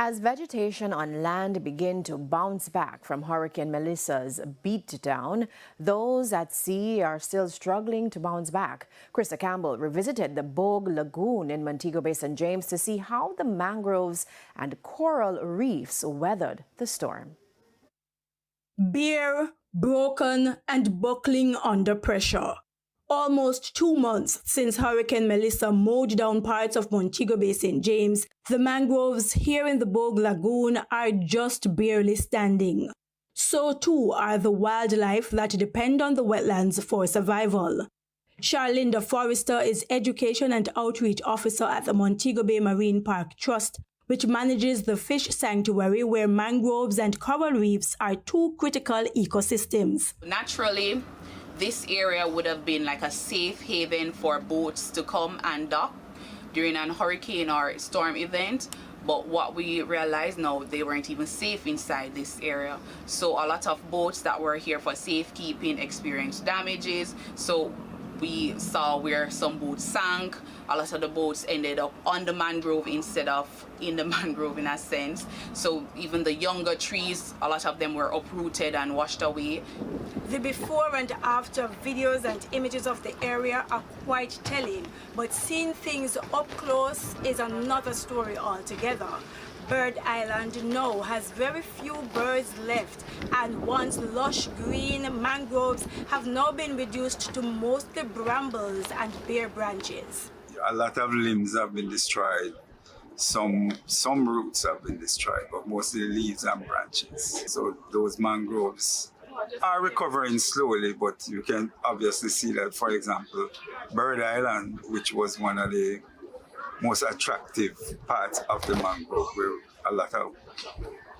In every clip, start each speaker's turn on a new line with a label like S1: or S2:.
S1: As vegetation on land begin to bounce back from Hurricane Melissa's beatdown, those at sea are still struggling to bounce back. Krista Campbell revisited the Bogue Lagoon in Montego Bay, St. James to see how the mangroves and coral reefs weathered the storm.
S2: Bare, broken, and buckling under pressure. Almost 2 months since Hurricane Melissa mowed down parts of Montego Bay, St. James, the mangroves here in the Bogue Lagoon are just barely standing. So too are the wildlife that depend on the wetlands for survival. Charlinda Forrester is Education and Outreach Officer at the Montego Bay Marine Park Trust, which manages the fish sanctuary where mangroves and coral reefs are two critical ecosystems.
S3: Naturally, this area would have been like a safe haven for boats to come and dock during an hurricane or storm event. But what we realize now, they weren't even safe inside this area. So a lot of boats that were here for safekeeping experienced damages. So we saw where some boats sank. A lot of the boats ended up on the mangrove instead of in the mangrove in a sense. So even the younger trees, a lot of them were uprooted and washed away.
S2: The before and after videos and images of the area are quite telling, but seeing things up close is another story altogether. Bird Island now has very few birds left, and once lush green mangroves have now been reduced to mostly brambles and bare branches.
S4: A lot of limbs have been destroyed. Some roots have been destroyed, but mostly leaves and branches. So those mangroves are recovering slowly, but you can obviously see that, for example, Bird Island, which was one of the most attractive parts of the mangrove, where a lot of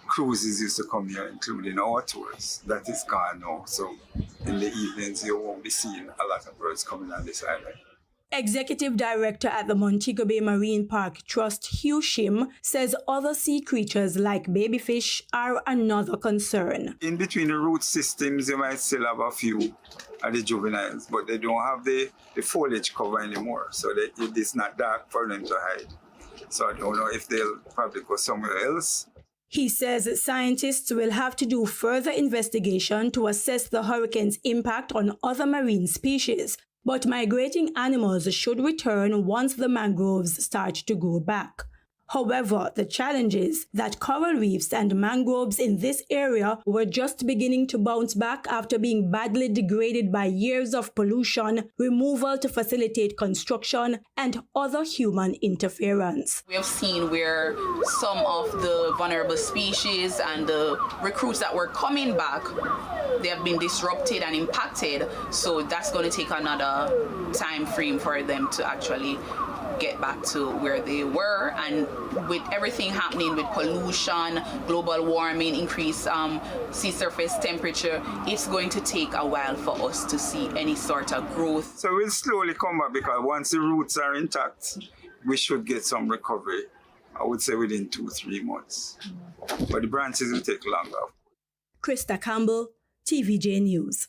S4: cruises used to come here, including our tours, that is gone now. So in the evenings, you won't be seeing a lot of birds coming on this island.
S2: Executive Director at the Montego Bay Marine Park Trust, Hugh Shim, says other sea creatures like babyfish are another concern.
S4: In between the root systems, you might still have a few of the juveniles, but they don't have the foliage cover anymore, so it's not dark for them to hide. So I don't know if they'll probably go somewhere else.
S2: He says scientists will have to do further investigation to assess the hurricane's impact on other marine species, but migrating animals should return once the mangroves start to grow back. However, the challenge is that coral reefs and mangroves in this area were just beginning to bounce back after being badly degraded by years of pollution, removal to facilitate construction, and other human interference.
S3: We have seen where some of the vulnerable species and the recruits that were coming back, they have been disrupted and impacted. So that's going to take another time frame for them to actually get back to where they were. And with everything happening with pollution, global warming, increased sea surface temperature, it's going to take a while for us to see any sort of growth.
S4: So we'll slowly come back, because once the roots are intact, we should get some recovery. I would say within 2-3 months. But the branches will take longer.
S2: Krista Campbell, TVJ News.